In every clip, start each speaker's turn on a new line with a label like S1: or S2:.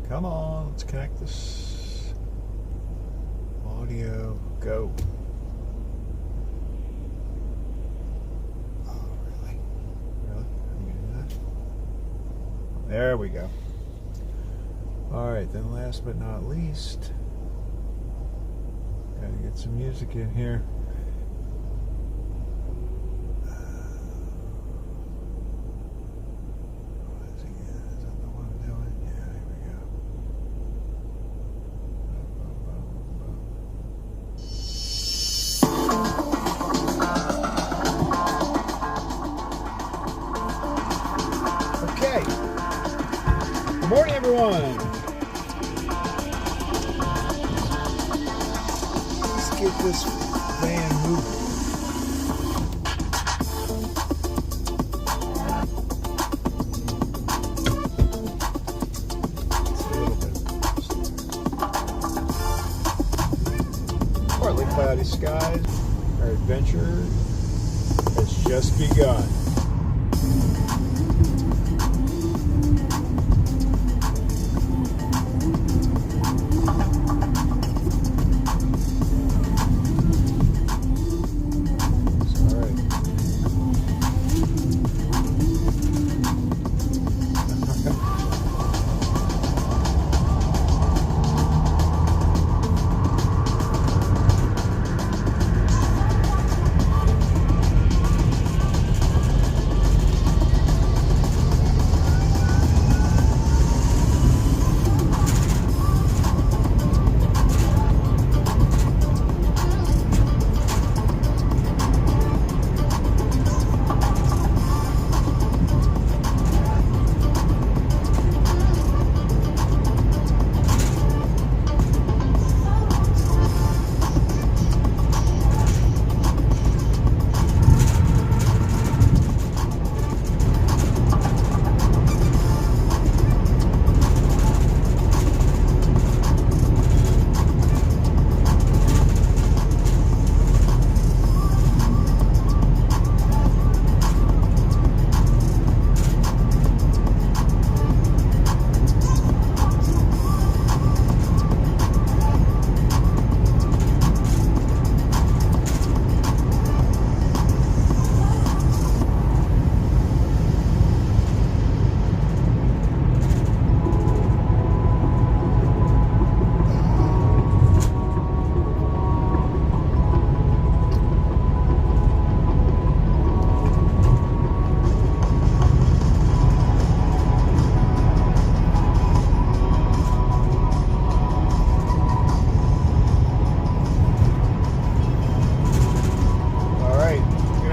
S1: Come on, let's connect this. Audio, go. Oh, really? Really? I'm gonna do that? There we go. Alright, then last but not least, gotta get some music in here. Good morning, everyone. Let's get this van moving. It's a little bit. Partly cloudy skies. Our adventure has just begun.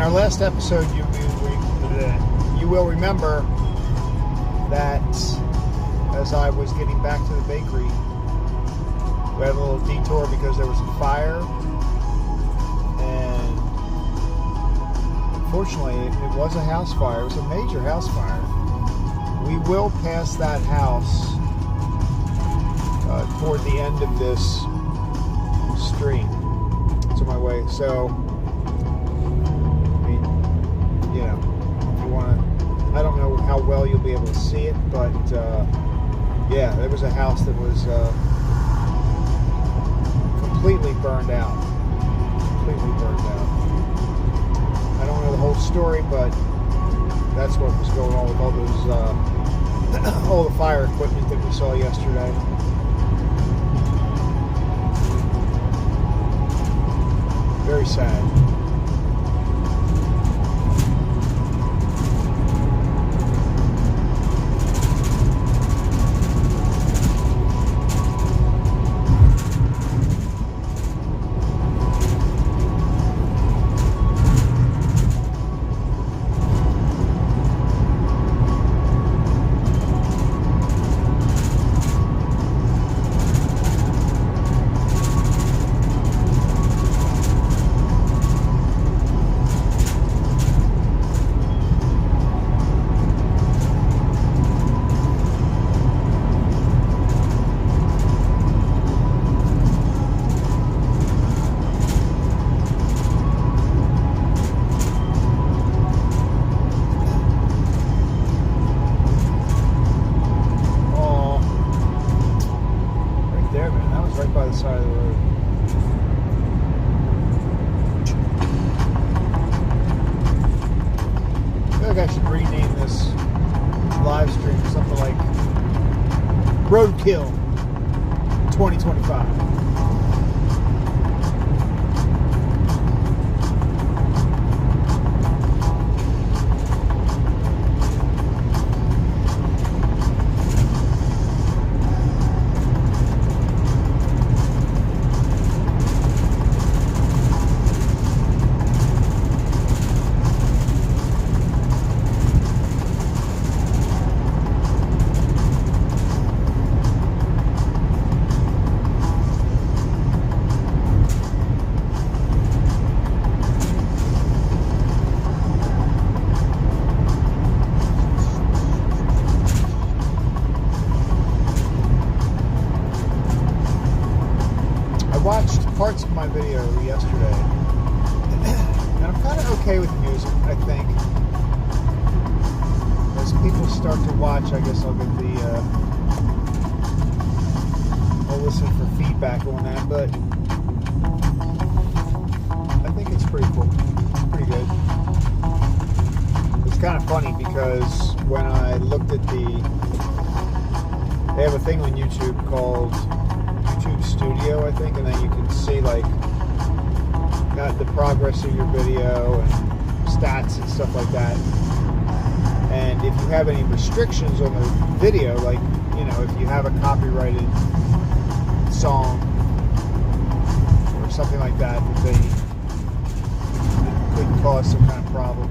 S1: Last episode, you will remember that as I was getting back to the bakery, we had a little detour because there was a fire, and unfortunately it was a house fire. It was a major house fire. We will pass that house toward the end of this stream. It's on my way. So I don't know how well you'll be able to see it, but yeah, there was a house that was completely burned out. Completely burned out. I don't know the whole story, but that's what was going on with all those, all the fire equipment that we saw yesterday. Very sad. by the side of the road. I feel like I should rename this live stream something like Roadkill 2025. Parts of my video yesterday, and I'm kind of okay with music, I think. As people start to watch, I guess I'll get I'll listen for feedback on that, but I think it's pretty cool. It's pretty good. It's kind of funny because when I looked at they have a thing on YouTube called YouTube Studio, I think, and then you can see like the progress of your video and stats and stuff like that. And if you have any restrictions on the video, like, you know, if you have a copyrighted song or something like that, that could cause some kind of problem.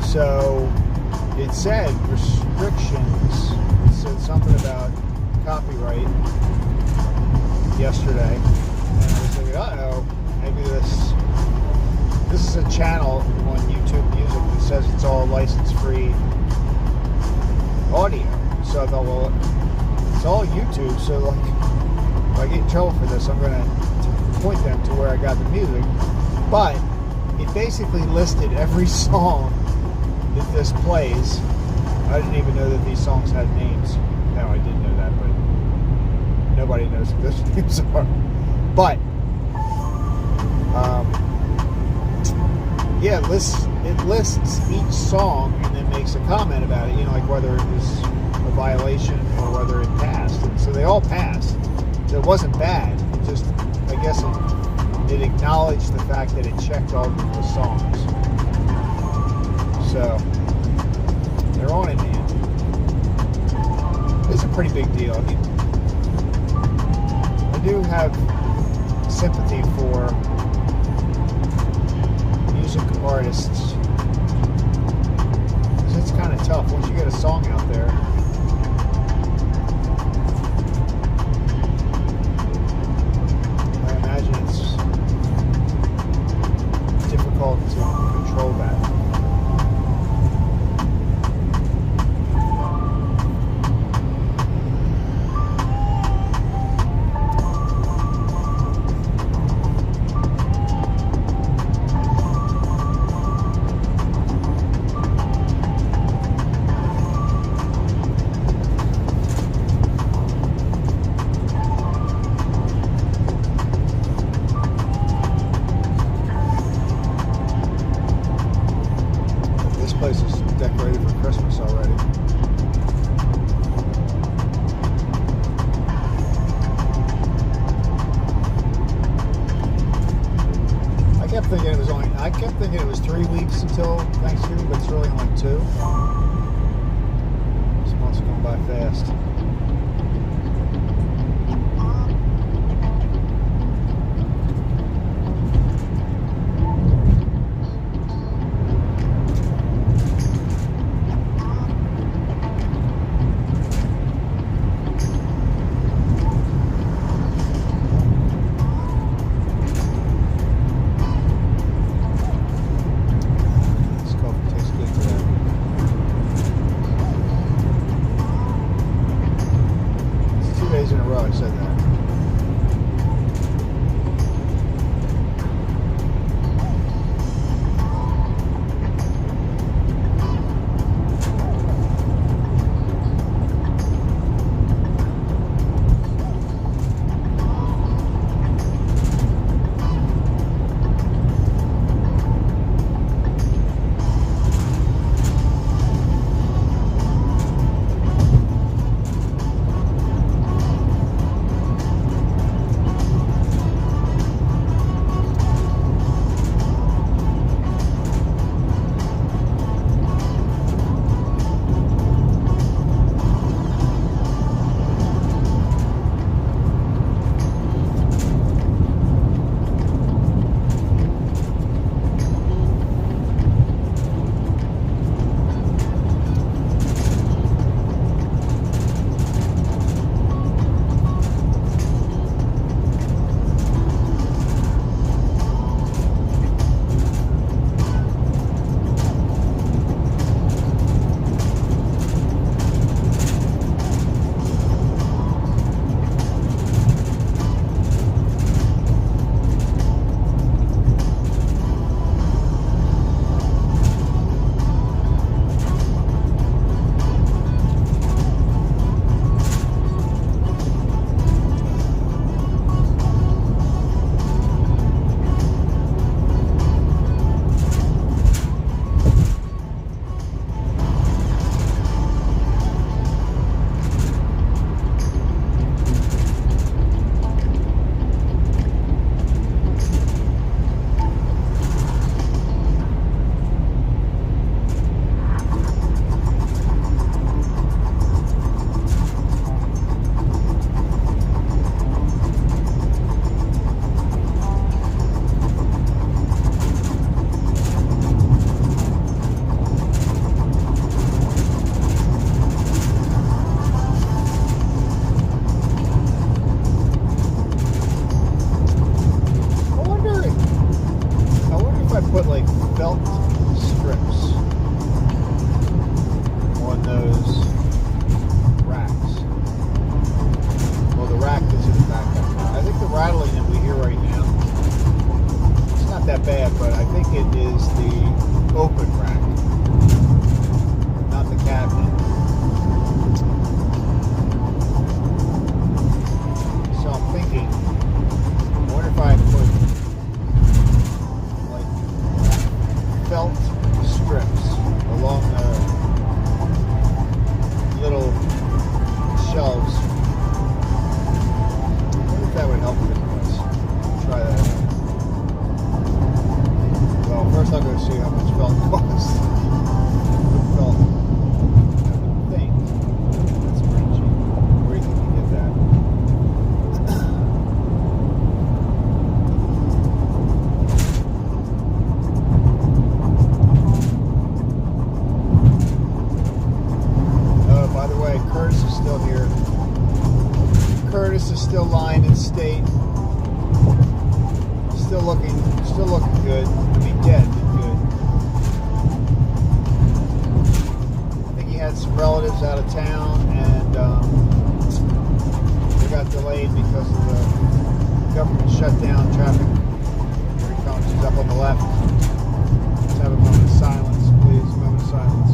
S1: So it said restrictions. It said something about copyright yesterday, and I was thinking, uh-oh, maybe this is a channel on YouTube Music that says it's all license-free audio. So I thought, well, it's all YouTube, so like, if I get in trouble for this, I'm going to point them to where I got the music. But it basically listed every song that this plays. I didn't even know that these songs had names. Now I did know that, but nobody knows what those names are. But yeah, it lists each song and then makes a comment about it, you know, like whether it was a violation or whether it passed. And so they all passed. So it wasn't bad. It just, I guess it acknowledged the fact that it checked all of the songs. So they're on it, man. It's a pretty big deal. I mean, I do have sympathy for music artists, because it's kind of tough once you get a song out there. I imagine it's difficult to control that. Place is decorated for Christmas already. I kept thinking it was 3 weeks until Thanksgiving, but it's really only 2. This month's going by fast. In a row I said that. Curtis is still lying in state. Still looking good. I mean, dead, but good. I think he had some relatives out of town, and they got delayed because of the government shutdown. Traffic. Here he comes. He's up on the left. Let's have a moment of silence, please. A moment of silence.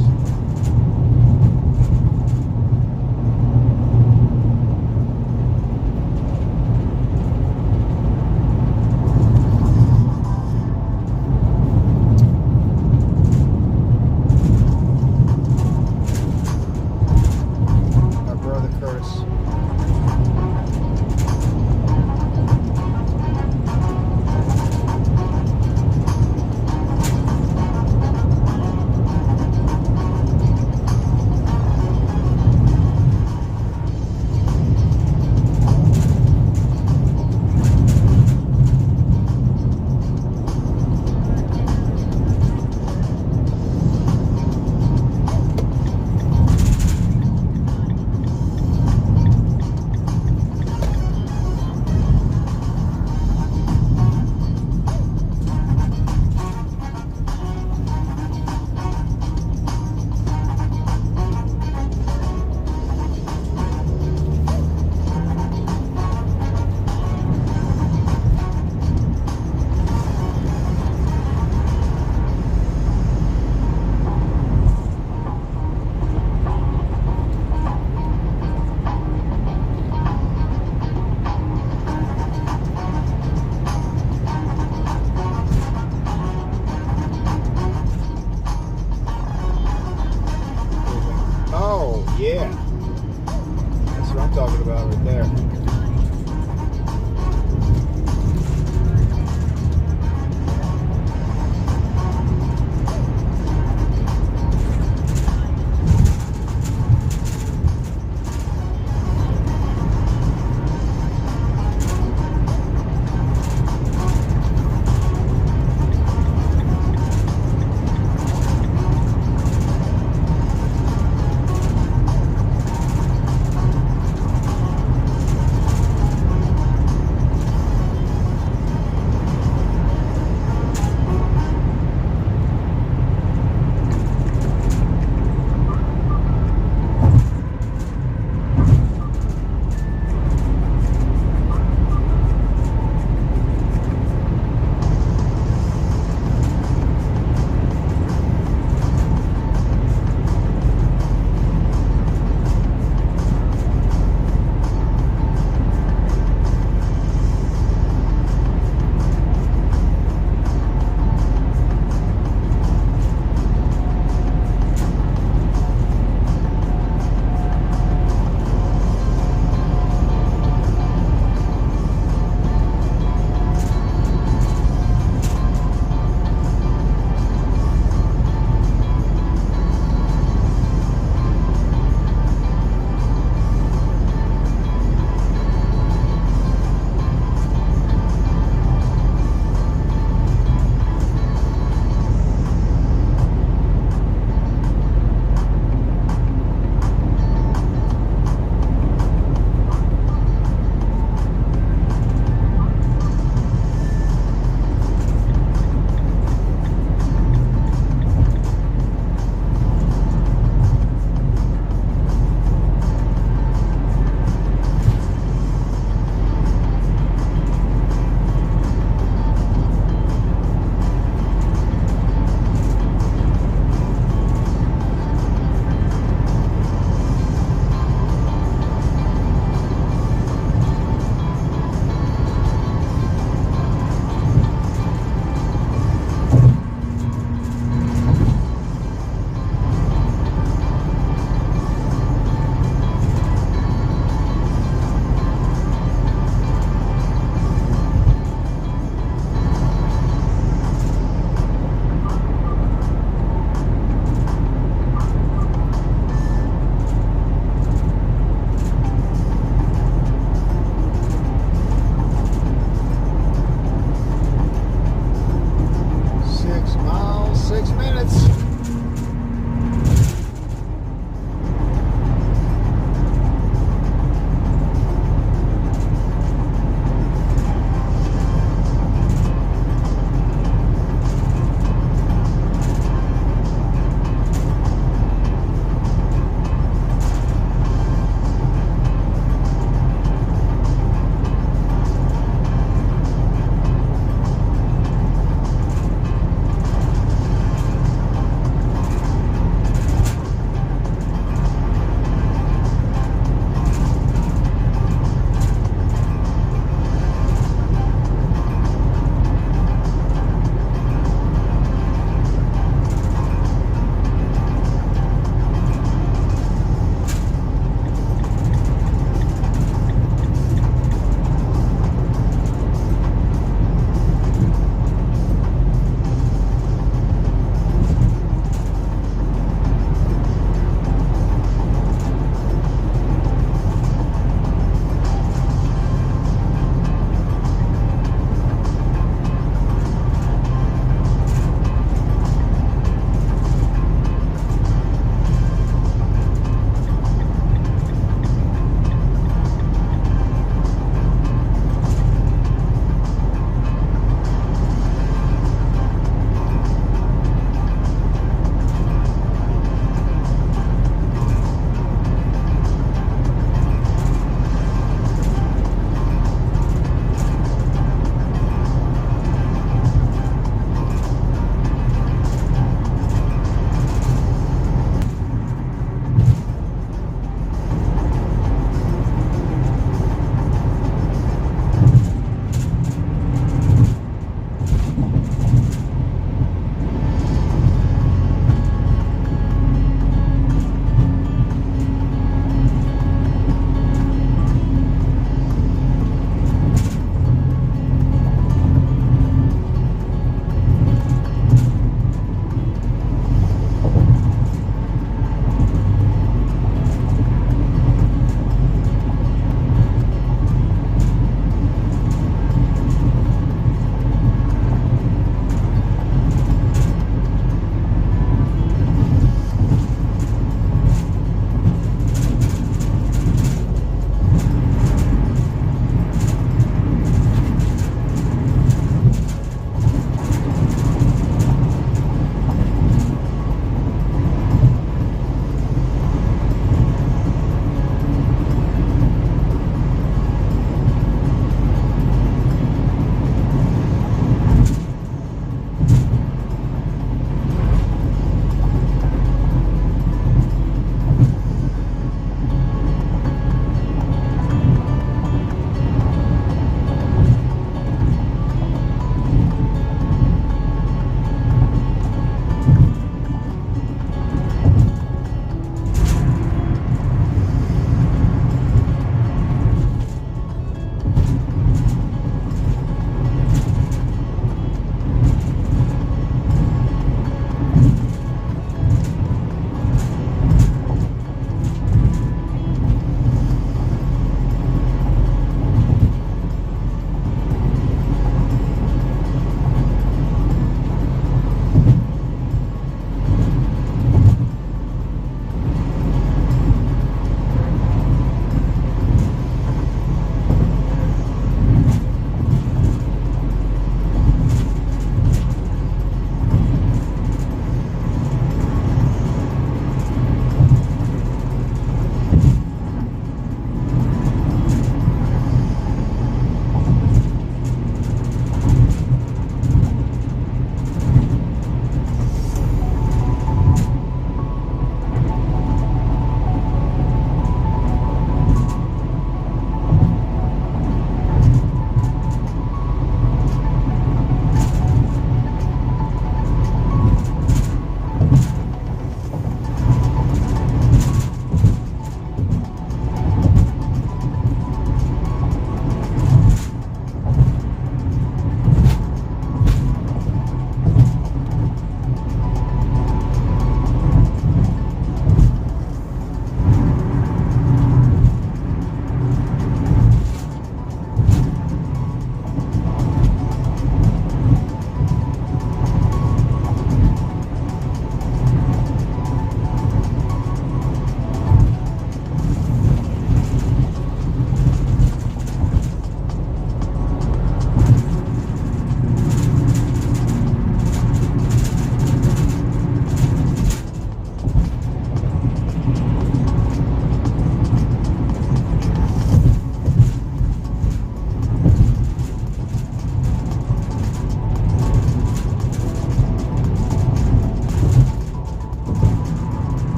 S1: Yeah, that's what I'm talking about right there.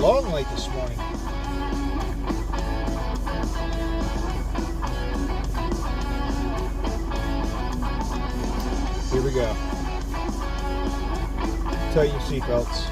S1: long late this morning. Here we go. Tell you seatbelts.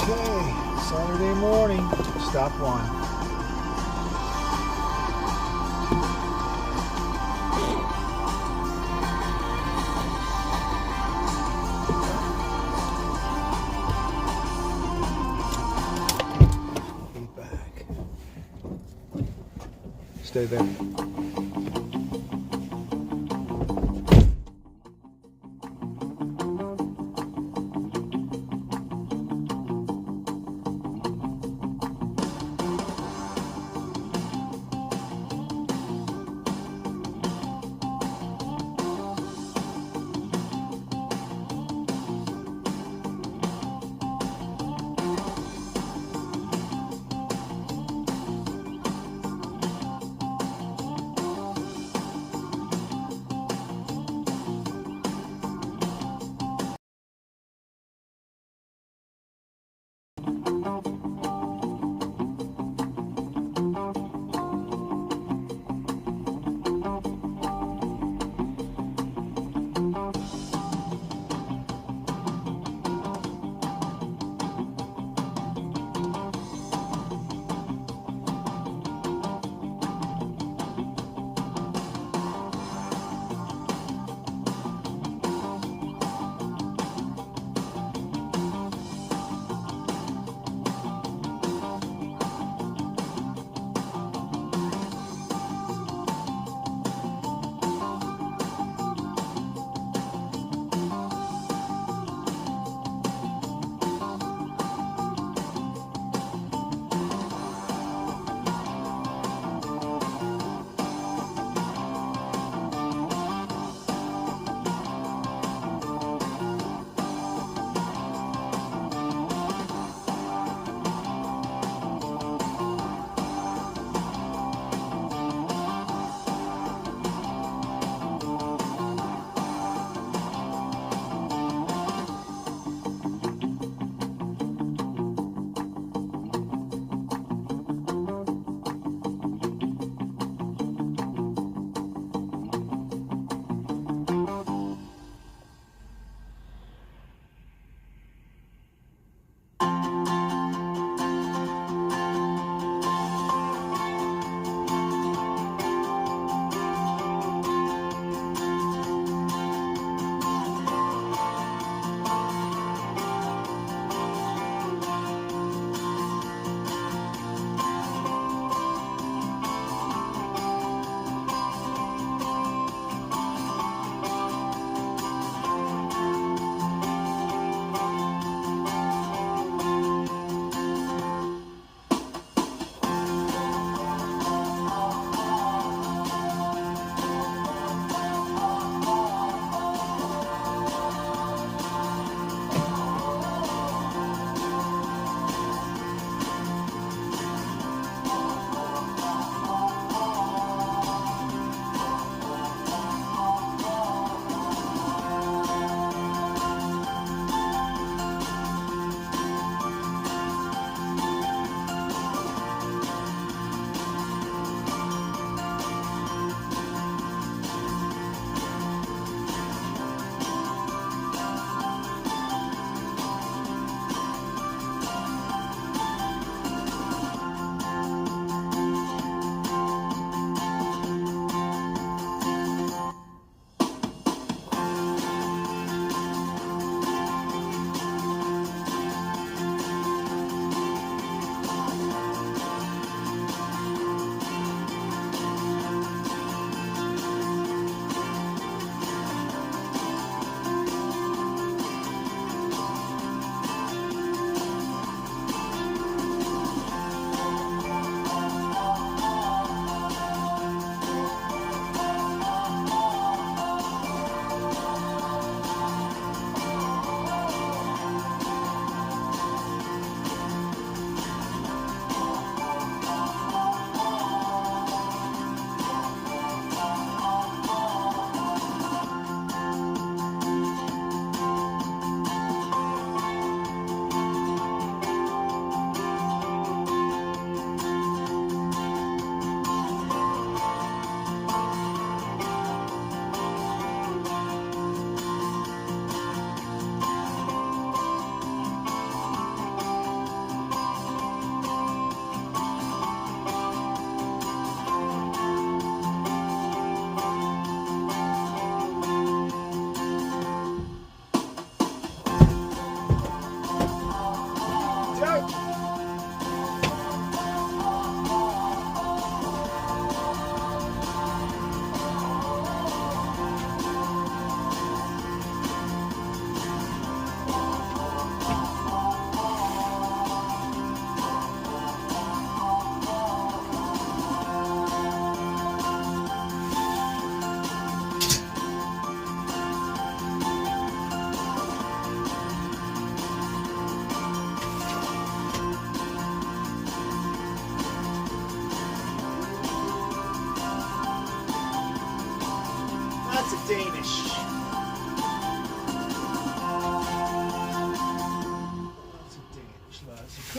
S1: Okay, Saturday morning, stop one. Feedback. Stay there.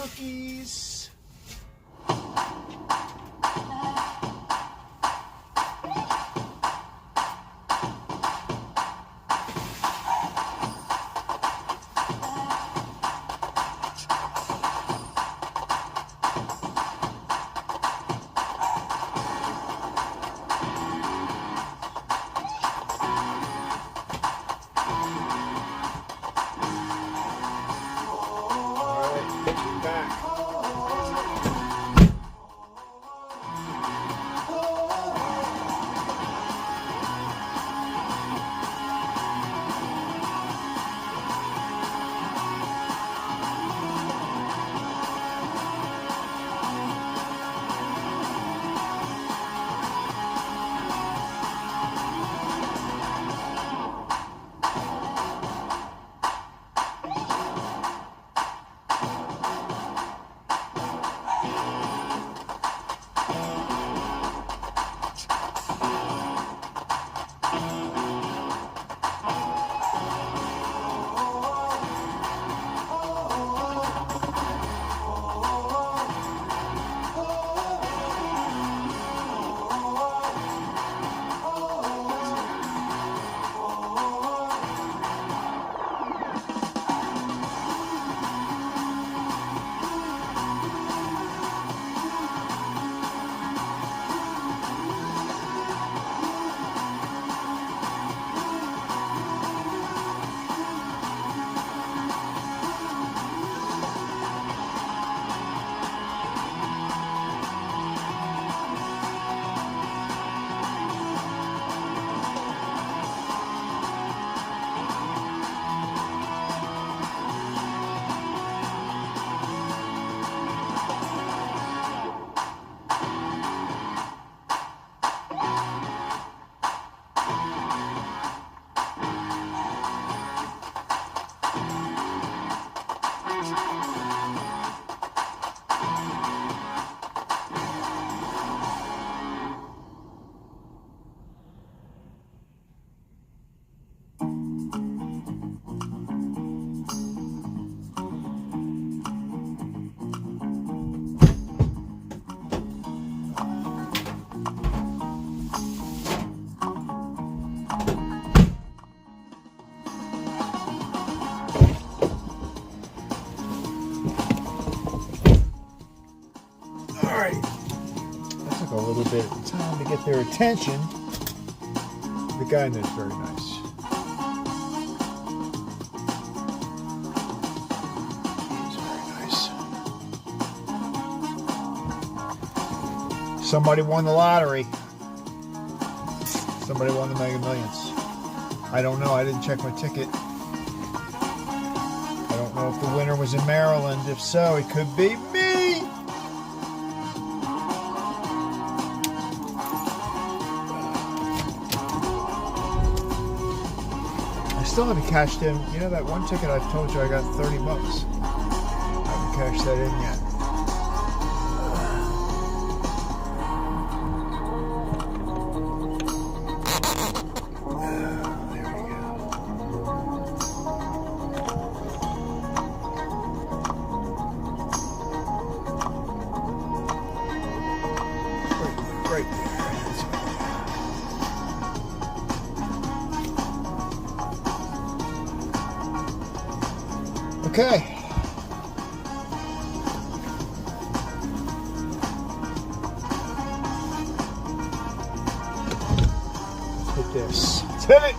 S1: cookies. A little bit of time to get their attention. The guy in there's very nice. He's very nice. Somebody won the lottery. Somebody won the Mega Millions. I don't know. I didn't check my ticket. I don't know if the winner was in Maryland. If so, it could be me. Still haven't cashed in. You know that one ticket I told you I got $30? I haven't cashed that in yet. There we go. Right there. Okay. Let's hit this. Let's hit it.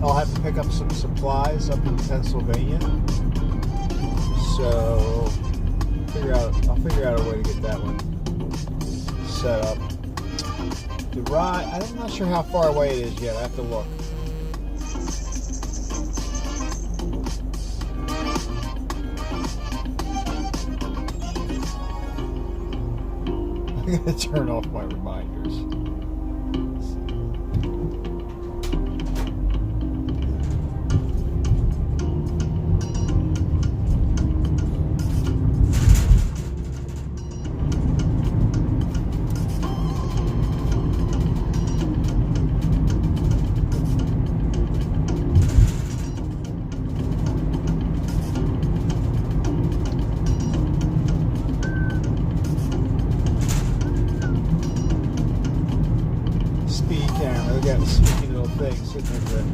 S1: I'll have to pick up some supplies up in Pennsylvania. So I'll figure out a way to get that one set up. The ride, I'm not sure how far away it is yet. I have to look. I'm going to turn off my reminders. Camera, they got a sneaky little thing sitting over there.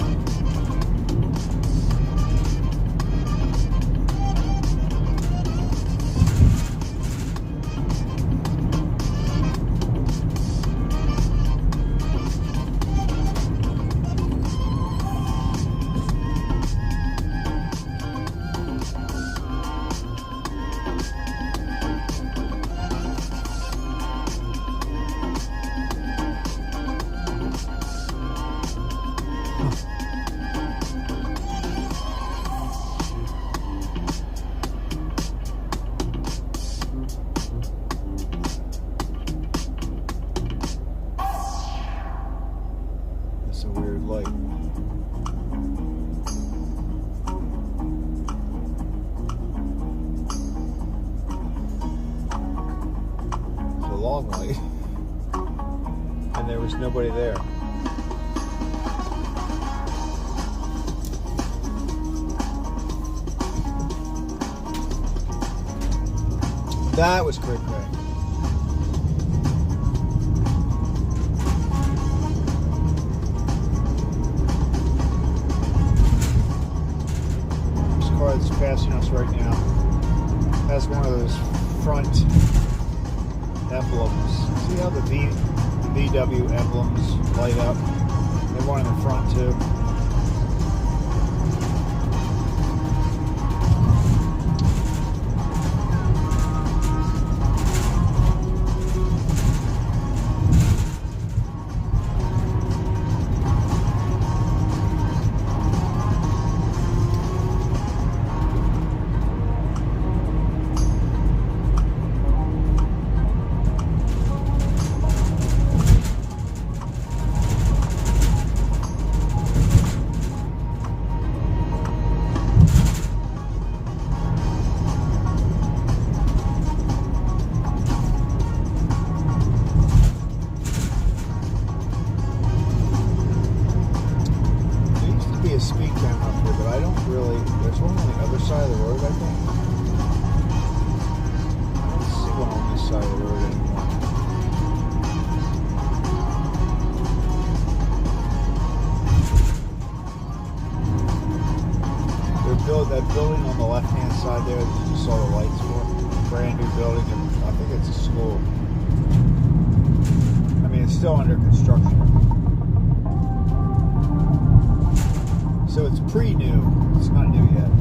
S1: It's a weird light. It's a long light. And there was nobody there. That was Craycray. That's passing us right now. That's one of those front emblems. See how the VW emblems light up? They have one in the front too. A speed camera up here, but I don't really. There's one on the other side of the road, I think. I don't see one on this side of the road anymore. That building on the left-hand side there that you just saw the lights for, brand new building. I think it's a school. I mean, it's still under construction. So it's pre-new. It's not new yet.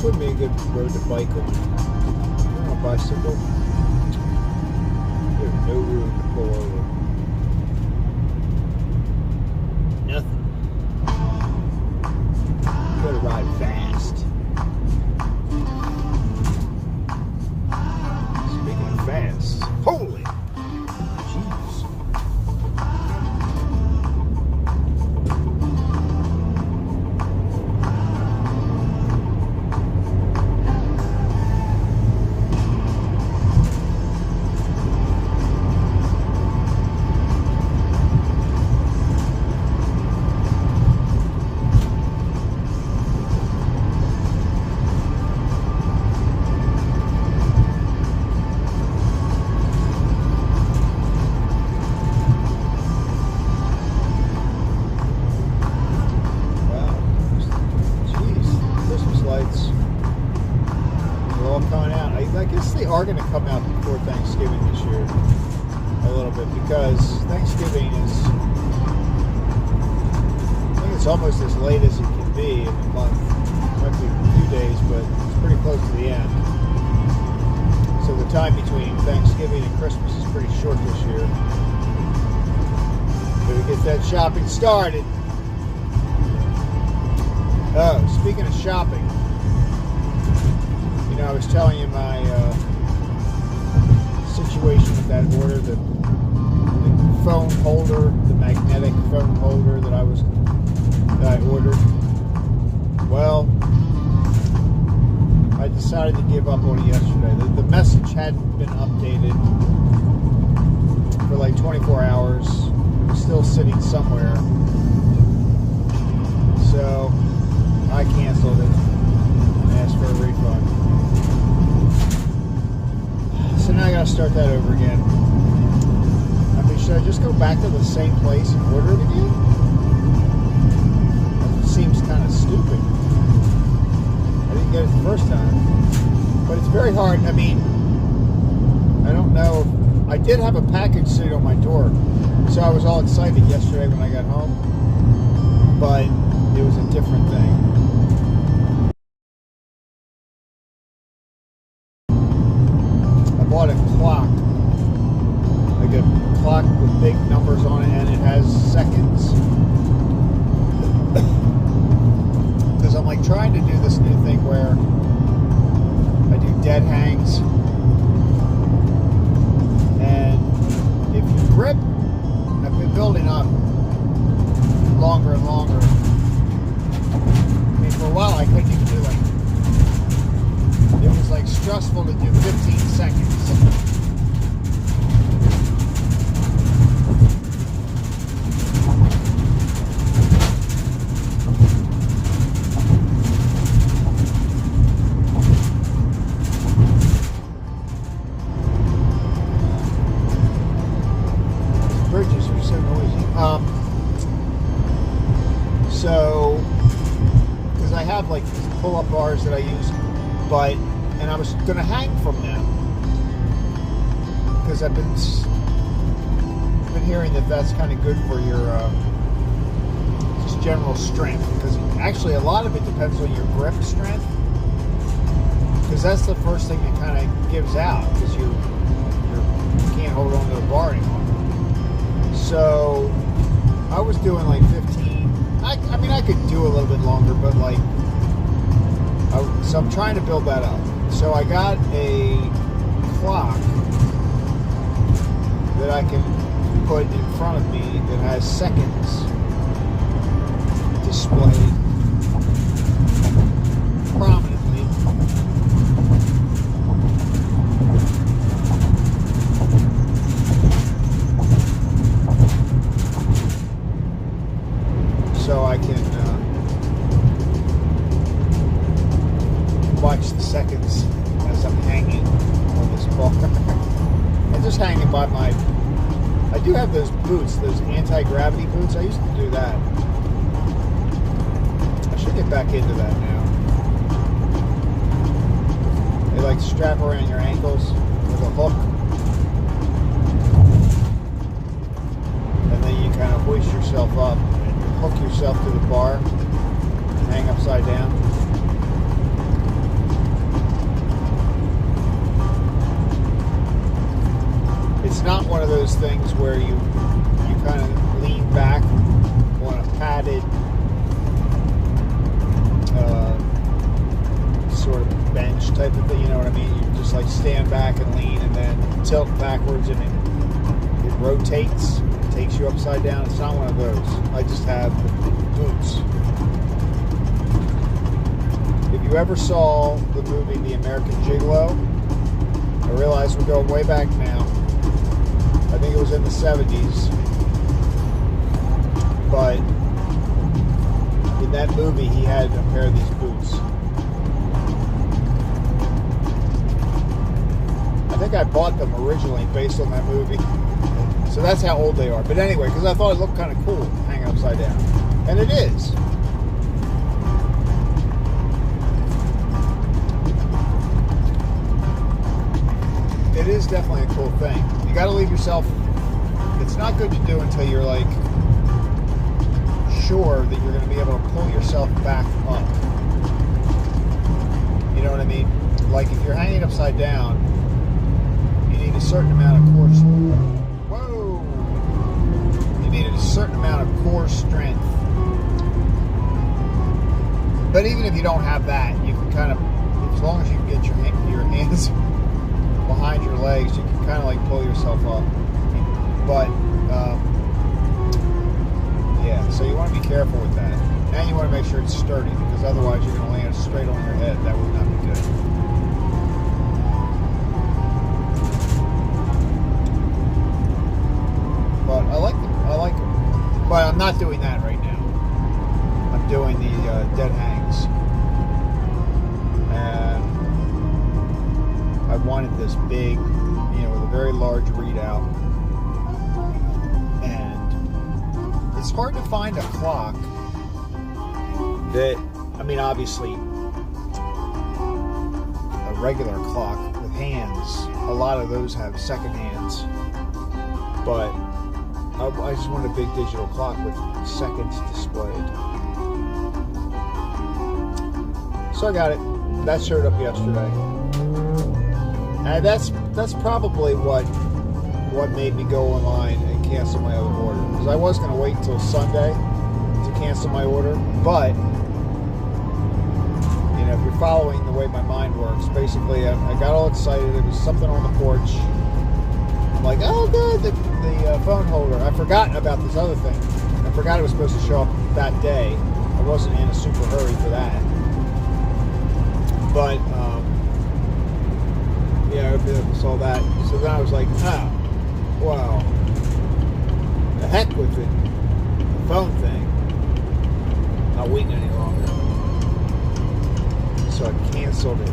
S1: wouldn't be a good road to bike on. On a bicycle, there's no room to pull over. Nothing. You gotta ride fast. Speaking of fast, holy jeez. Are going to come out before Thanksgiving this year a little bit, because Thanksgiving is, I think it's almost as late as it can be in the month. Might be a few days, but it's pretty close to the end. So the time between Thanksgiving and Christmas is pretty short this year. Better get that shopping started. Oh, speaking of shopping, you know, I was telling you my situation with that order, the phone holder, the magnetic phone holder that I ordered. Well, I decided to give up on it yesterday. The message hadn't been updated for like 24 hours. It was still sitting somewhere. So I canceled it and asked for a refund. So now I gotta start that over again. I mean, should I just go back to the same place and order it again? That seems kind of stupid. I didn't get it the first time. But it's very hard. I mean, I don't know. I did have a package sitting on my door, so I was all excited yesterday when I got home. But it was a different thing. Bought a clock, like a clock with big numbers on it, and it has seconds. Because I'm like trying to do this new thing where I do dead hangs, and if you grip, I've been building up longer and longer. I mean, for a while I couldn't even do like. It was like stressful to do 15 seconds. Bridges are so noisy. So, because I have like these pull-up bars that I use, and I was going to hang from them because I've been hearing that that's kind of good for your just general strength, because actually a lot of it depends on your grip strength, because that's the first thing that kind of gives out, because you can't hold on to the bar anymore. So I was doing like 15. I mean, I could do a little bit longer, but like, so I'm trying to build that up. So I got a clock that I can put in front of me that has seconds displayed prominently. So I can watch the seconds as I'm hanging on this bar. I'm just hanging by my... I do have those boots, those anti-gravity boots. I used to do that. I should get back into that now. They like strap around your ankles with a hook. And then you kind of hoist yourself up and hook yourself to the bar and hang upside down. those things where you kind of lean back on a padded sort of bench type of thing, you know what I mean? You just like stand back and lean and then tilt backwards and it rotates, takes you upside down. It's not one of those. I just have boots. If you ever saw the movie The American Gigolo, I realize we're going way back now. I think it was in the 70s. But in that movie, he had a pair of these boots. I think I bought them originally based on that movie. So that's how old they are. But anyway, because I thought it looked kind of cool hanging upside down. And it is. It is definitely a cool thing. You got to leave yourself... It's not good to do until you're like sure that you're going to be able to pull yourself back up. You know what I mean? Like if you're hanging upside down, you need a certain amount of core... Whoa! You need a certain amount of core strength. But even if you don't have that, you can kind of, as long as you can get your hands behind your legs, you can kind of like pull yourself up. But yeah, so you want to be careful with that, and you want to make sure it's sturdy, because otherwise you're going to land straight on your head. That would not be good. But I like them. But I'm not doing that right now. I'm doing the dead hangs, and I wanted this big, with a very large readout. It's hard to find a clock that, obviously, a regular clock with hands, a lot of those have second hands, but I just want a big digital clock with seconds displayed. So I got it. That showed up yesterday. And that's probably what made me go online and cancel my other order. Because I was going to wait until Sunday to cancel my order. But, if you're following the way my mind works, basically I got all excited. It was something on the porch. I'm like, oh good, the phone holder. I forgot about this other thing. I forgot it was supposed to show up that day. I wasn't in a super hurry for that. But, I saw that. So then I was like, wow. The heck with it. The phone thing. Not waiting any longer. So I canceled it.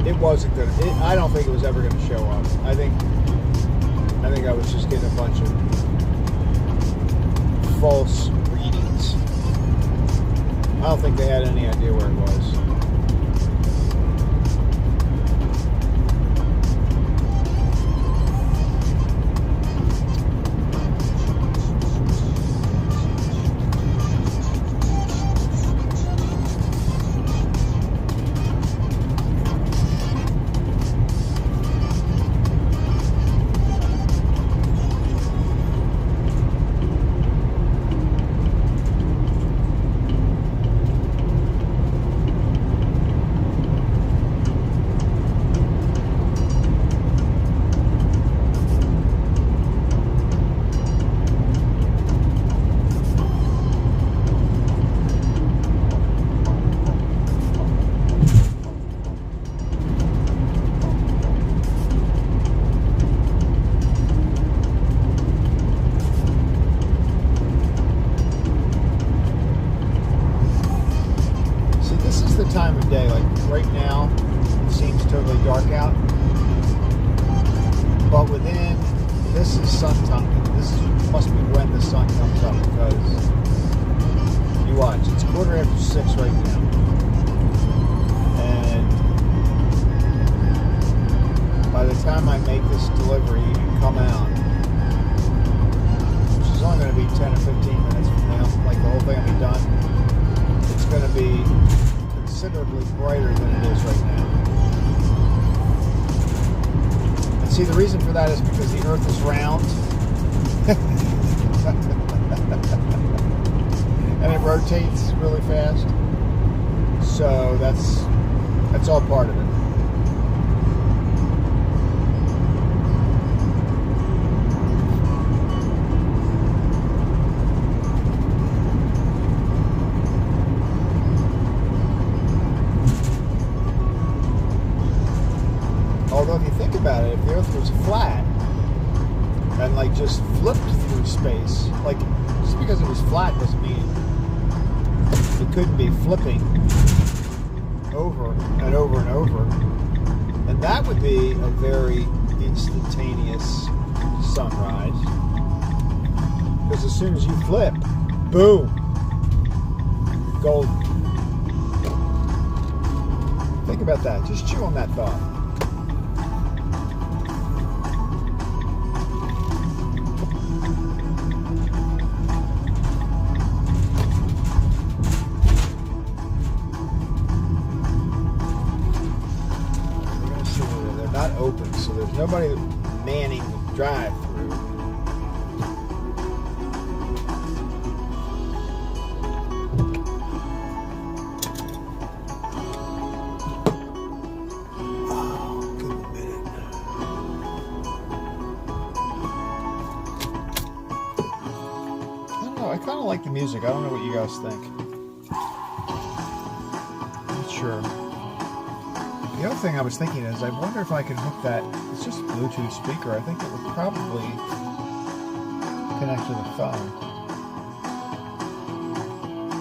S1: It wasn't good. I don't think it was ever going to show up. I think I was just getting a bunch of false readings. I don't think they had any idea where it was. Time of day, like right now it seems totally dark out, but this is sun time. This must be when the sun comes up, because you watch, it's 6:15 right now, and by the time I make this delivery and come out, which is only going to be 10 or 15 minutes from now, like the whole thing will be done, it's going to be considerably brighter than it is right now. See, the reason for that is because the Earth is round. And it rotates really fast. So that's all part of it. Although if you think about it, if the Earth was flat and like just flipped through space, like just because it was flat doesn't mean it couldn't be flipping over and over and over. And that would be a very instantaneous sunrise. Because as soon as you flip, boom, golden. Think about that. Just chew on that thought. Open, so there's nobody manning the drive-through. Oh, give me a minute. I don't know. I kind of like the music. I don't know what you guys think. Not sure. The other thing I was thinking is, I wonder if I could hook that, it's just a Bluetooth speaker, I think it would probably connect to the phone.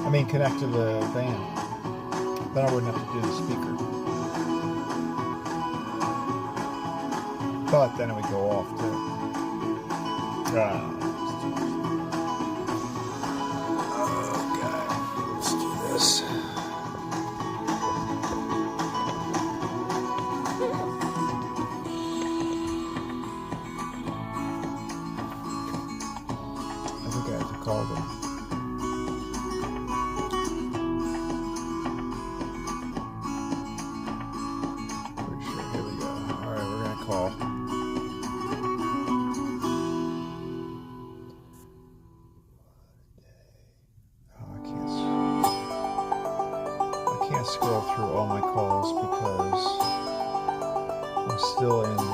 S1: I mean, connect to the van. Then I wouldn't have to do the speaker. But then it would go off too. Okay, let's do this. Call them. Pretty sure. Here we go. All right, we're gonna call. Oh, I can't scroll through all my calls because I'm still in the.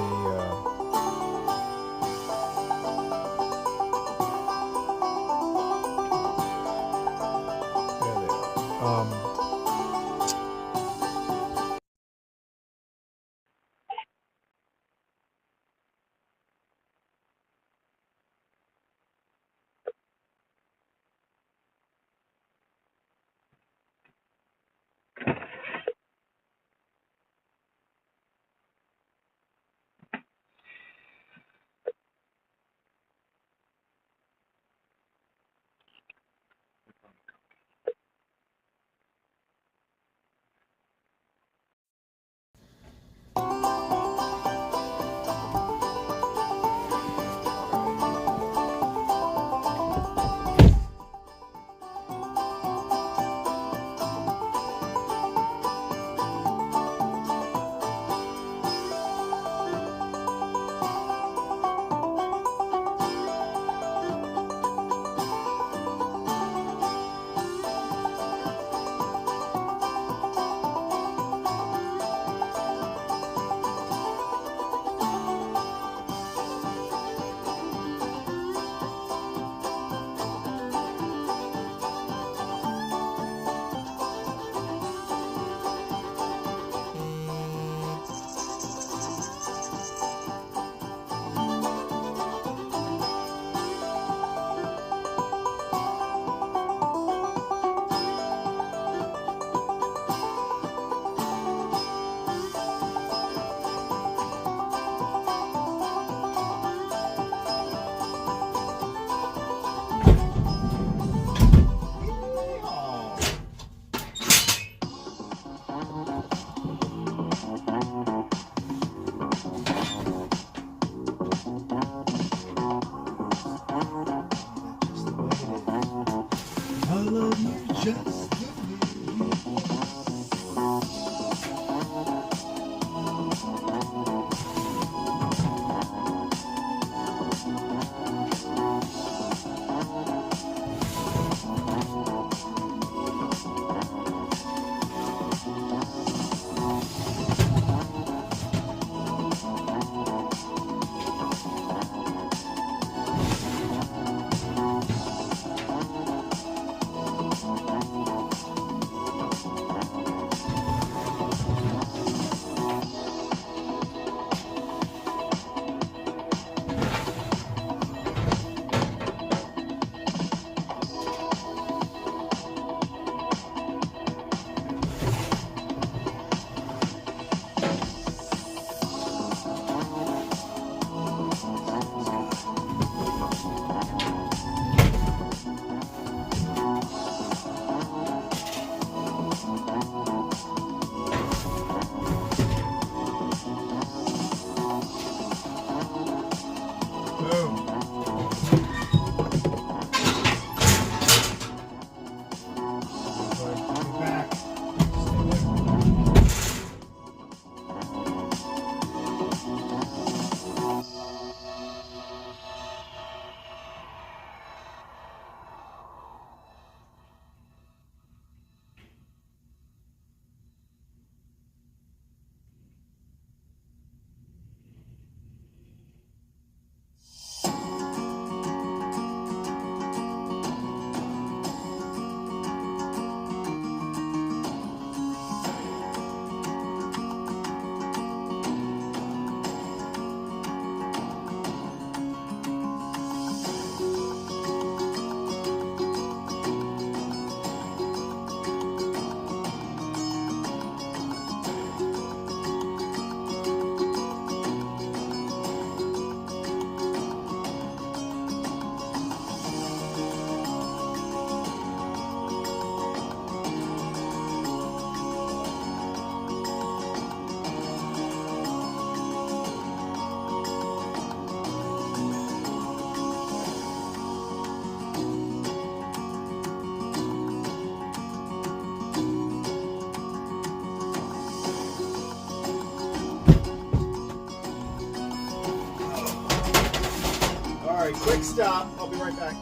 S1: right, quick stop. I'll be right back.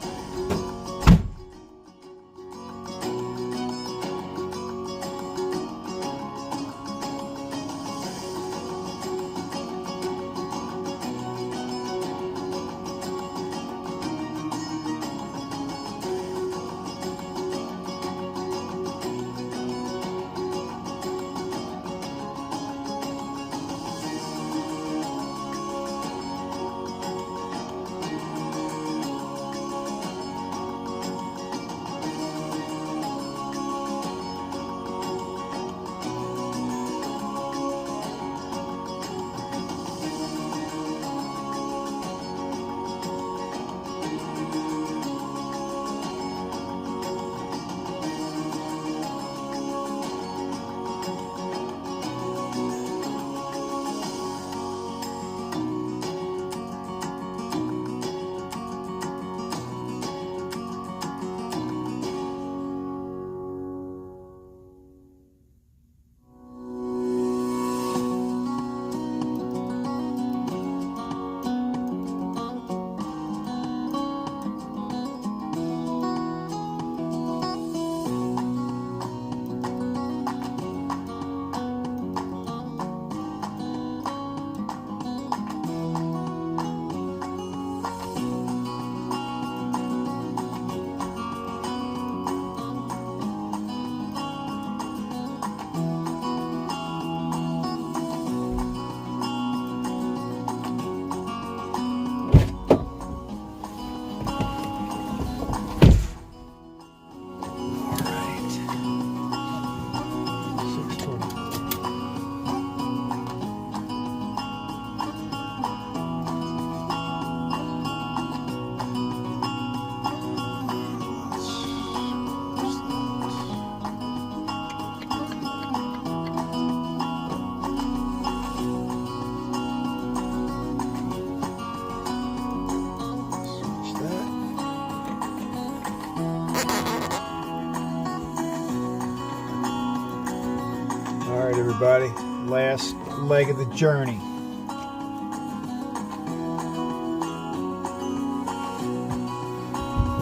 S1: Alright everybody, last leg of the journey.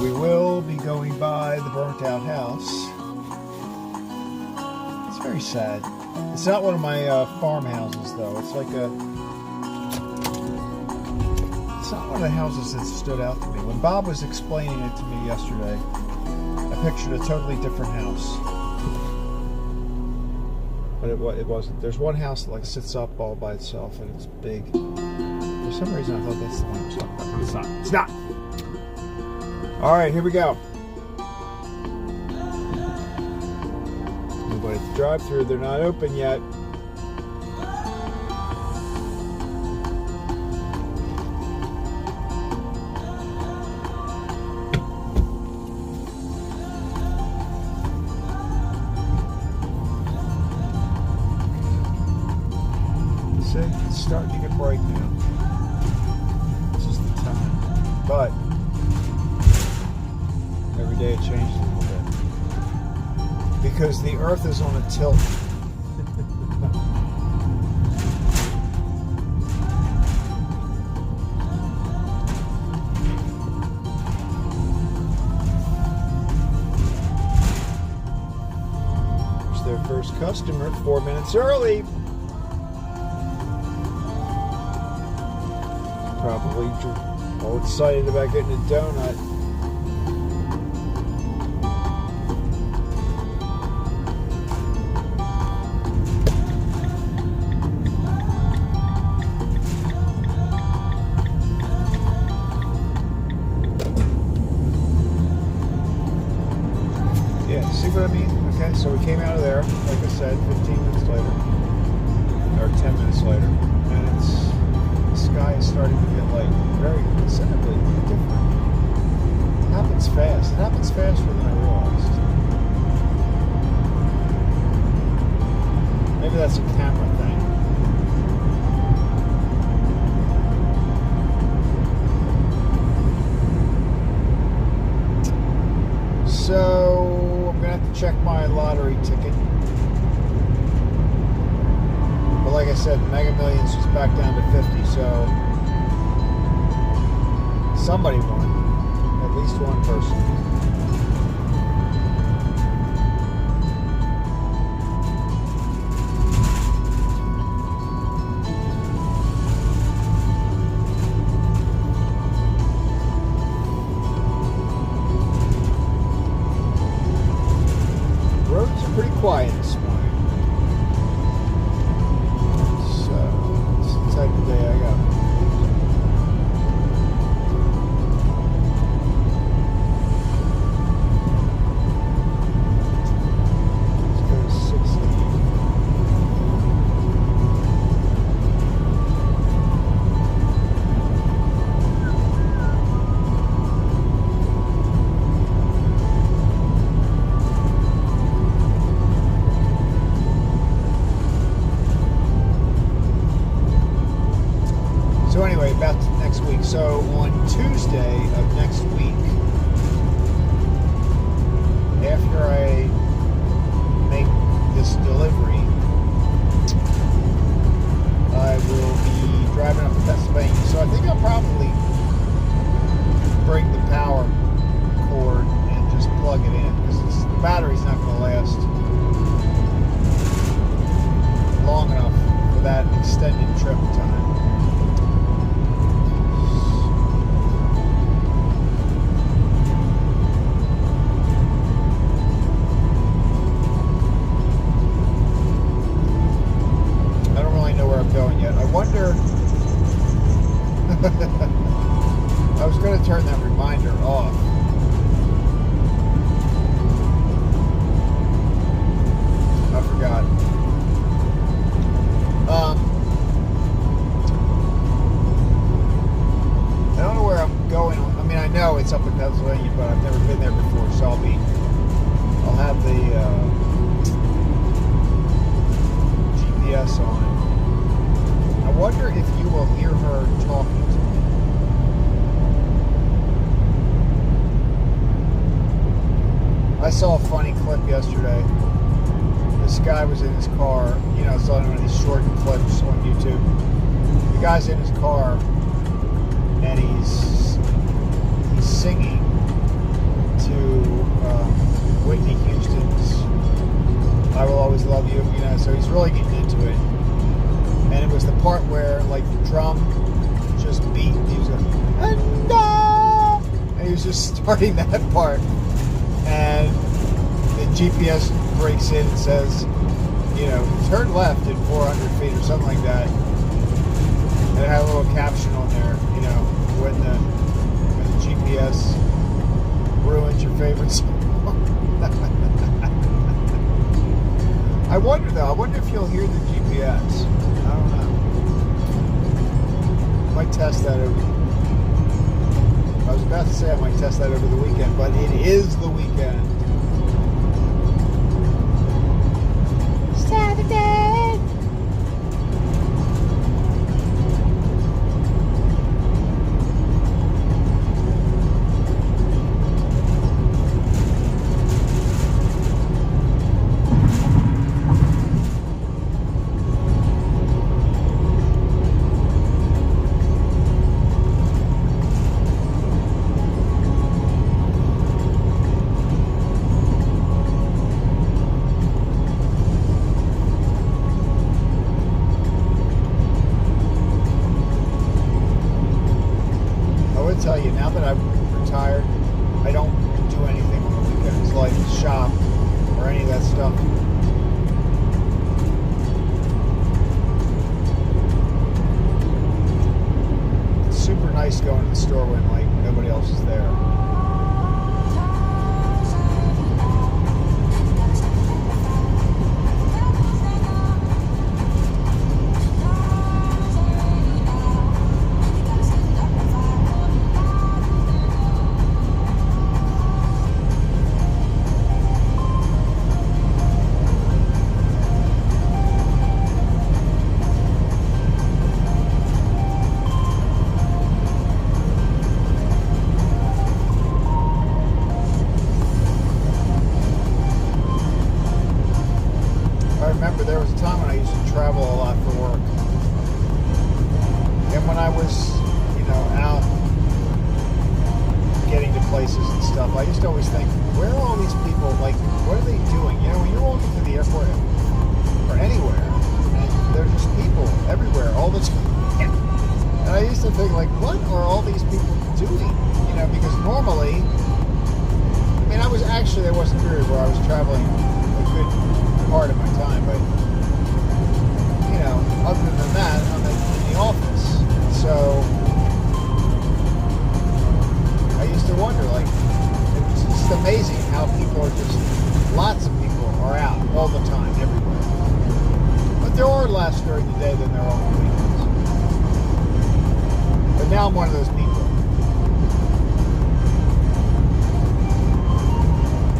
S1: We will be going by the burnt out house. It's very sad. It's not one of my farmhouses though. It's like it's not one of the houses that stood out to me. When Bob was explaining it to me yesterday, I pictured a totally different house. But it wasn't. There's one house that like sits up all by itself and it's big. For some reason I thought that's the one I was talking about, but it's not. It's not! Alright, here we go. Nobody at the drive-thru, they're not open yet. See, it's starting to get bright now. This is the time. But every day it changes a little bit. Because the earth is on a tilt. There's their first customer, 4 minutes early. Probably all excited about getting a donut. Yeah, see what I mean? Okay, so we came out of there, like I said, 15 minutes later, or 10 minutes later, and the sky is starting to get light, very considerably different. It happens fast. It happens faster than I realized. Maybe that's a camera thing. So I'm gonna have to check my lottery ticket. But like I said, Mega Millions is back down to 50, so somebody won. At least one person. Roads are pretty quiet this morning. So, it's the type of day I got. So anyway, about next week. So on Tuesday of next week, after I make this delivery, I will be driving up to Pennsylvania. So I think I'll probably bring the power cord and just plug it in, because the battery's not going to last long enough for that extended trip time. Going yet. I wonder. I was going to turn that reminder off. I forgot. I don't know where I'm going. I mean, I know it's up in Pennsylvania, but I've never been there before, so I'll have the GPS on. I wonder if you will hear her talking to me. I saw a funny clip yesterday. This guy was in his car. You know, it's on one of these short clips on YouTube. The guy's in his car, and he's singing to Whitney Houston's "I Will Always Love You." You know, so he's really getting into it. And it was the part where, like, the drum just beat. He was going, and he was just starting that part. And the GPS breaks in and says, you know, turn left in 400 feet or something like that. And it had a little caption on there, you know, when the GPS ruins your favorite song. I wonder, though, if you'll hear the GPS. I don't know. Might test that over. I was about to say I might test that over the weekend, but it is the weekend. Saturday. Tell you, now that I'm retired, I don't do anything on the weekends, like shop or any of that stuff. It's super nice going to the store when, like, nobody else is there. Remember, there was a time when I used to travel a lot for work, and when I was, you know, out getting to places and stuff, I used to always think, where are all these people? Like, what are they doing? You know, when you're walking to the airport or anywhere, and there's just people everywhere all the time. And I used to think, like, what are all these people doing? You know, because normally, I mean, there was a period where I was traveling a good part of my time, but, you know, other than that, I'm in the office. So I used to wonder, like, it's just amazing how people are just, lots of people are out all the time, everywhere. But there are less during the day than there are on the weekends. But now I'm one of those people.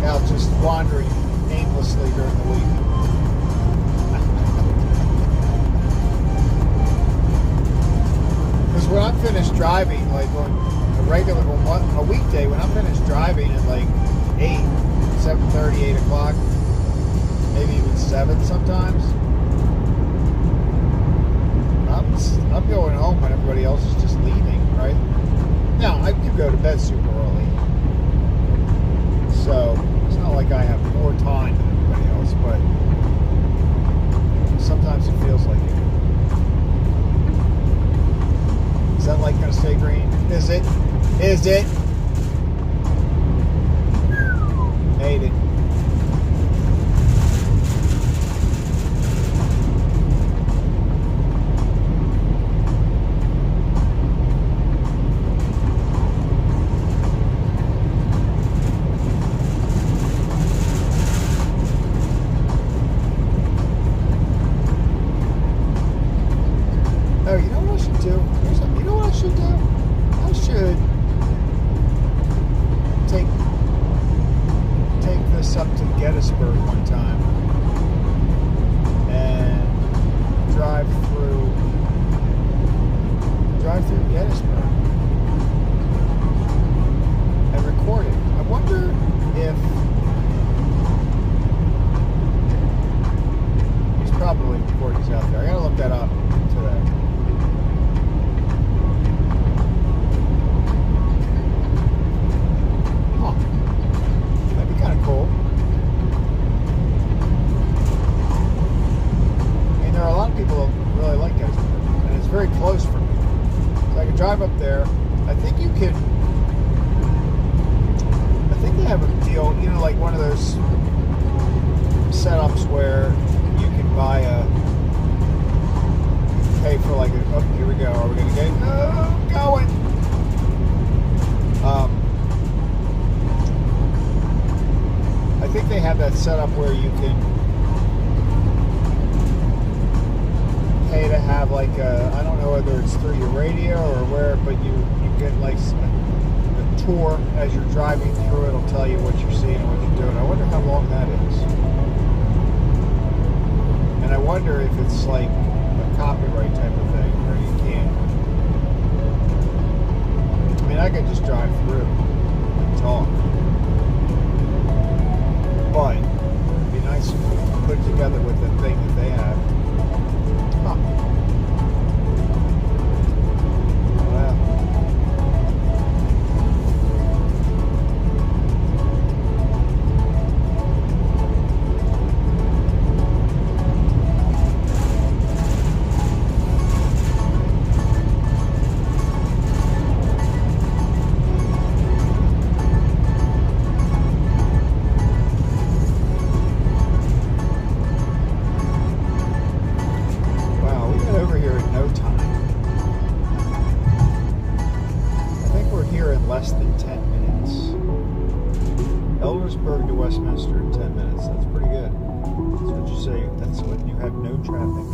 S1: Out just wandering aimlessly during the week. Because when I'm finished driving, like on a weekday, when I'm finished driving at like 7:30, 8 o'clock, maybe even 7 sometimes, I'm going home when everybody else is just leaving, right? Now, I do go to bed super early, so it's not like I have more time than everybody else, but sometimes it feels like it. Is that light going to stay green? Is it? Is it? Made it. Oh, you know what I should do? You know what I should do? I should take this up to Gettysburg one time and drive through Gettysburg and record it. I wonder if there's probably recordings out there. I gotta look that up today. Cool. I mean, there are a lot of people who really like Gettysburg, and it's very close from me. So I can drive up there. I think they have a deal, you know, like one of those setups where you can buy pay for like oh, here we go. Are we going to get going? I think they have that set up where you can pay to have like I don't know whether it's through your radio or where, but you get like a tour as you're driving through. It'll tell you what you're seeing and what you're doing. I wonder how long that is. And I wonder if it's like a copyright type of thing where you can't. I mean, I could just drive through and talk. But it'd be nice if we put it together with the thing that they have. Huh. Well. Less than 10 minutes. Eldersburg to Westminster in 10 minutes. That's pretty good. That's what you say. That's when you have no traffic.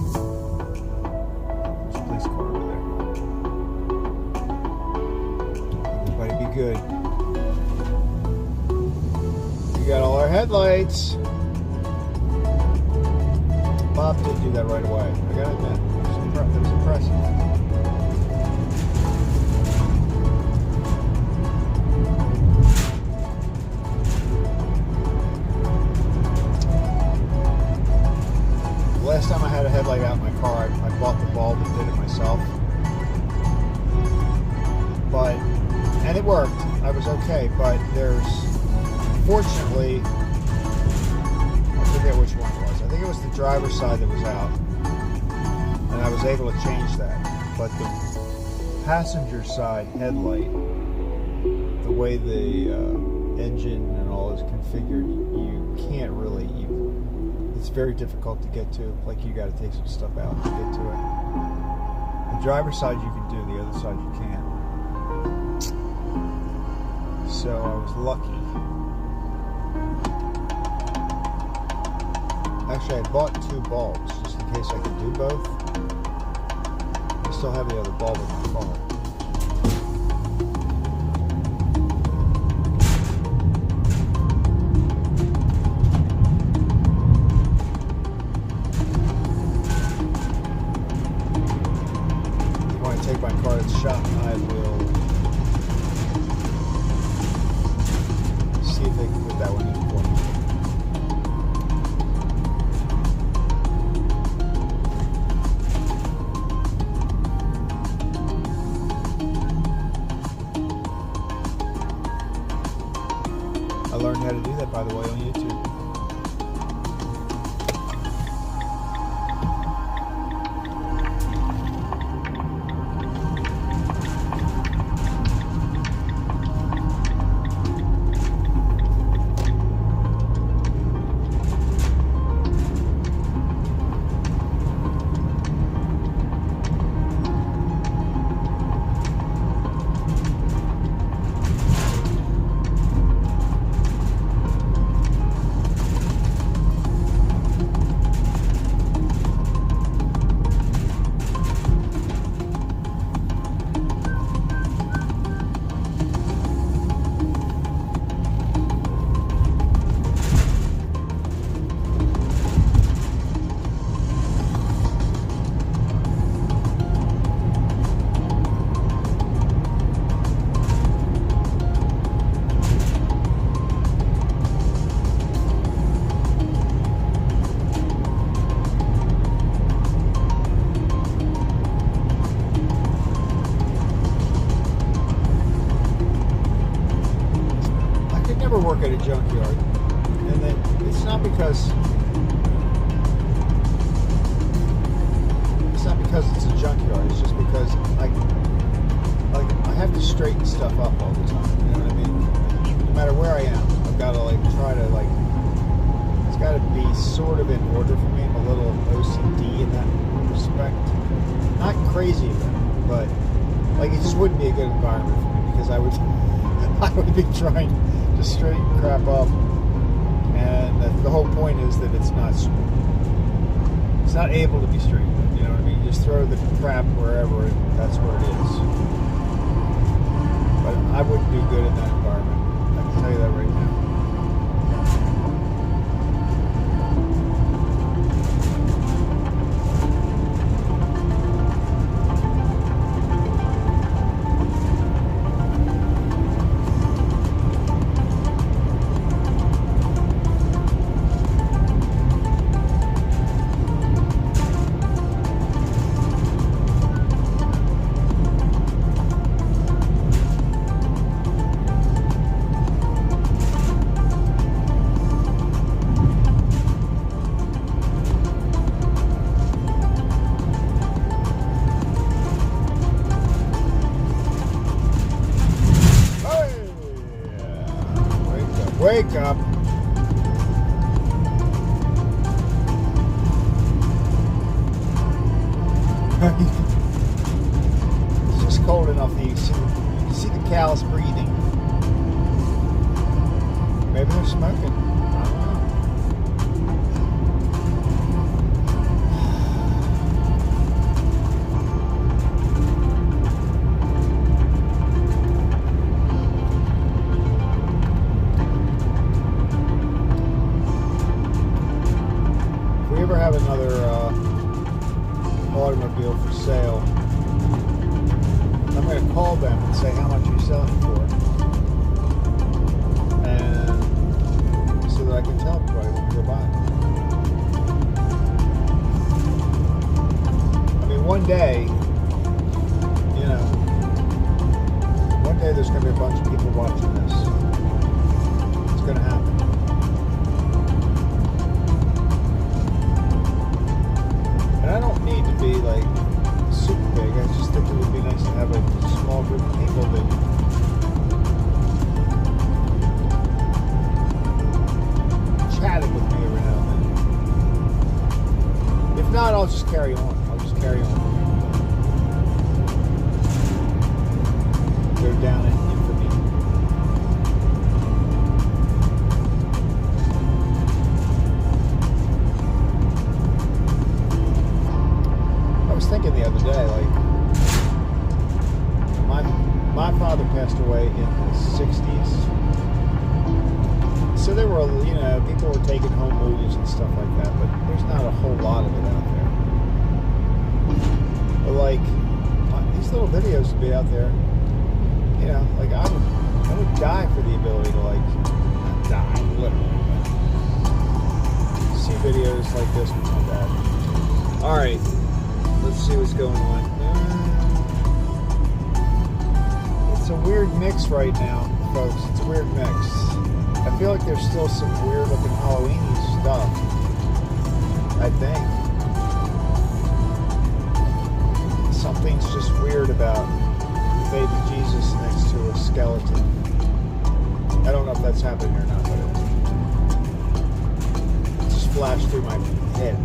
S1: There's a police car over there. Everybody be good. We got all our headlights. Bob did do that right away. I gotta admit, that was impressive. Last time I had a headlight out in my car, I bought the bulb and did it myself. But And it worked. I was okay, but fortunately, I forget which one it was. I think it was the driver's side that was out, and I was able to change that. But the passenger side headlight, the way the engine and all is configured, you can't really. It's very difficult to get to. Like, you got to take some stuff out to get to it. The driver's side you can do, the other side you can't. So I was lucky. Actually, I bought 2 bulbs just in case I could do both. I still have the other bulb in my car. If you want to take my car to the shop, I will see if they can put that one in for me. I learned how to do that, by the way, on YouTube. Work at a junkyard, and then it's not because it's a junkyard. It's just because I have to straighten stuff up all the time. You know what I mean? No matter where I am, I've got to try to it's got to be sort of in order for me. I'm a little OCD in that respect. Not crazy about it, but it just wouldn't be a good environment for me because I would be trying to straighten crap up, and the whole point is that it's not able to be straightened. You know what I mean? You just throw the crap wherever, and that's where it is. But I wouldn't do good in that environment. I can tell you that right now. Wake up. It's just cold enough that you can see the cows breathing. Maybe they're smoking. I don't know. Ever have another automobile for sale, I'm going to call them and say how much you're selling it for, and so that I can tell everybody when we go by. I mean, one day there's going to be a bunch of people watching this. It's going to happen. And I don't need to be like super big. I just think it would be nice to have a small group of people that chatted with me every now and then. If not, I'll just carry on. I'll just carry on. Go down in infamy. I was thinking the other day, like, my father passed away in the 60s. So there were, people were taking home movies and stuff like that, but there's not a whole lot of it out there. But like, these little videos would be out there. Like I would die for the ability to not die, literally, but see videos like this with my dad. All right, let's see what's going on. It's a weird mix right now, folks. It's a weird mix. I feel like there's still some weird looking Halloween-y stuff. I think something's just weird about baby Jesus next to a skeleton. I don't know if that's happening or not, but it just flashed through my head.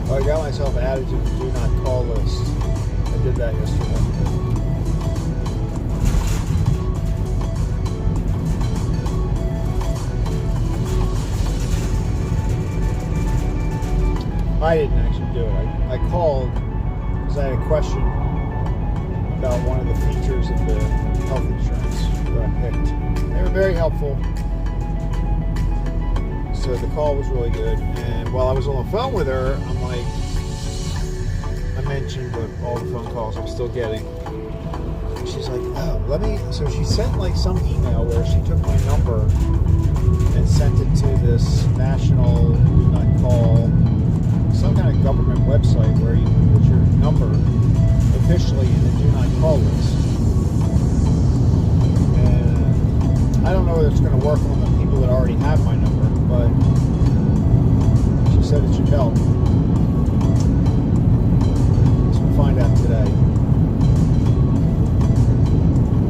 S1: I got myself added to the do not call list. I did that yesterday. I didn't actually do it. I called because I had a question about one of the features of the health insurance that I picked. They were very helpful. So the call was really good. And while I was on the phone with her, I'm like, I mentioned all the phone calls I'm still getting. And she's like, oh, so she sent like some email where she took my number and sent it to this national do not call, some kind of government website where you can put your number officially in the do not call list. And I don't know whether it's going to work on the people that already have my number, but she said it should help. So we'll find out today.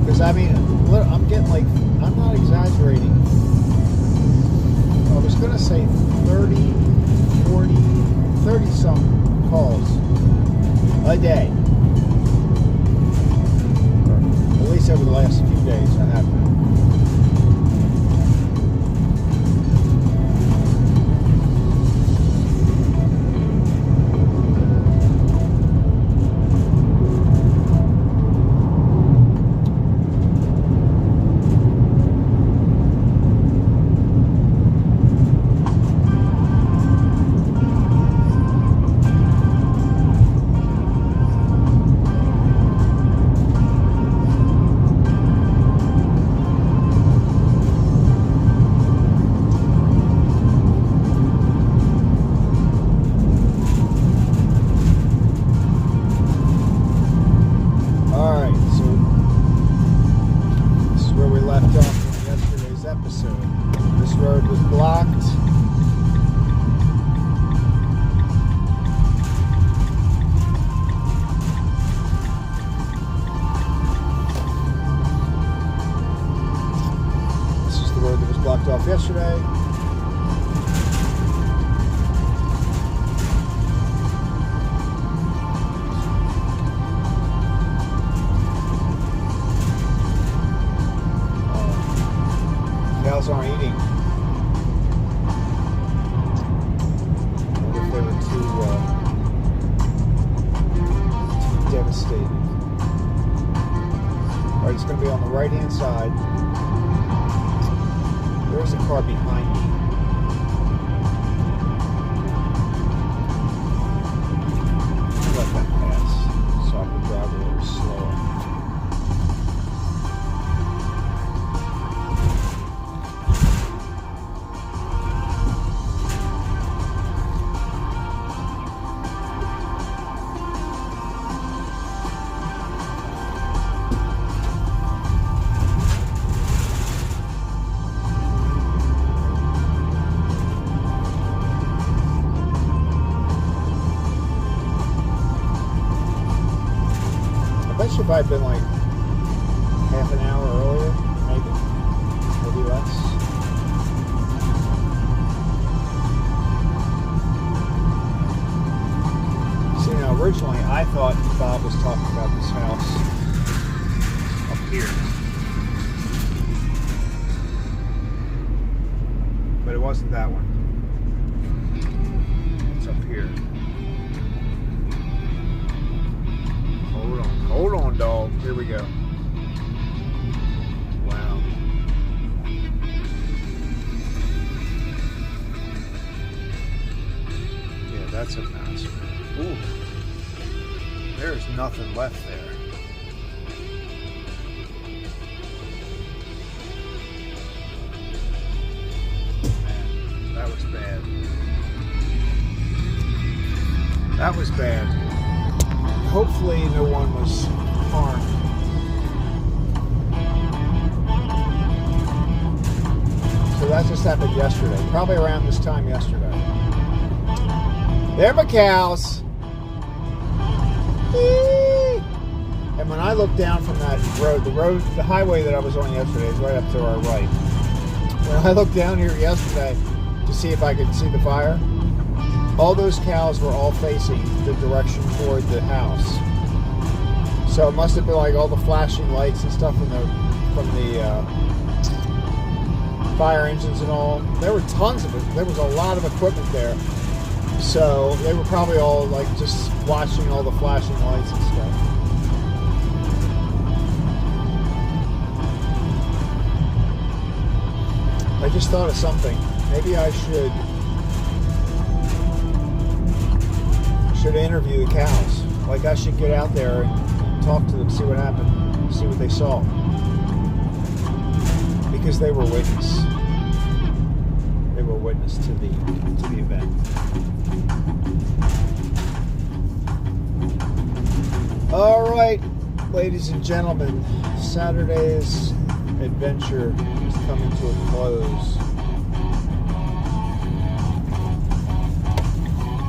S1: Because I mean, I'm getting like, I'm not exaggerating. I was going to say 30, 40, 30 some calls a day. Or at least over the last few days I have been. road was blocked. This is the road that was blocked off yesterday. Cows aren't eating. I wonder if they were too devastated. Alright, it's going to be on the right hand side. There's a car behind me. Let that pass so I can drive a little slower. I bet you if I'd been like half an hour earlier, maybe less. See, now originally I thought Bob was talking about this house up here, but it wasn't that one. It's up here. Hold on, dog. Here we go. Wow. Yeah, that's a mess. Ooh. There's nothing left there. Man, that was bad. That was bad. Hopefully no one was harmed. So that just happened yesterday. Probably around this time yesterday. There are my cows. And when I look down from that road, the highway that I was on yesterday is right up to our right. When I looked down here yesterday to see if I could see the fire, all those cows were all facing the direction toward the house. So it must have been like all the flashing lights and stuff from the fire engines and all. There were tons of it. There was a lot of equipment there. So they were probably all like just watching all the flashing lights and stuff. I just thought of something. Maybe I should interview the cows. Like I should get out there and talk to them, see what happened, see what they saw. Because they were witness. They were witness to the event. All right, ladies and gentlemen, Saturday's adventure is coming to a close.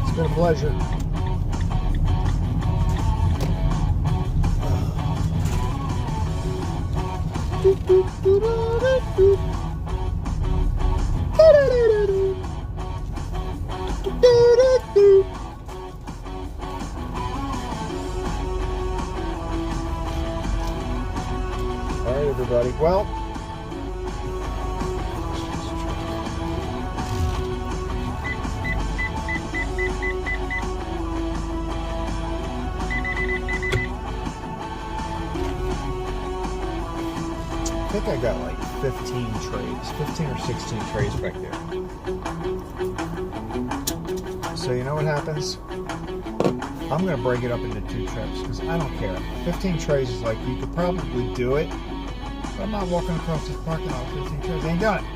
S1: It's been a pleasure. All right, everybody. Well, I think I got like 15 or 16 trays back there. So you know what happens? I'm going to break it up into 2 trips because I don't care. 15 trays is like, you could probably do it, but I'm not walking across this parking lot with 15 trays. I ain't done it.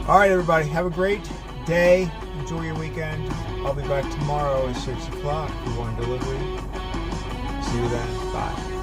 S1: All right, everybody. Have a great day. Enjoy your weekend. I'll be back tomorrow at 6 o'clock if you want a delivery. See you then. Bye.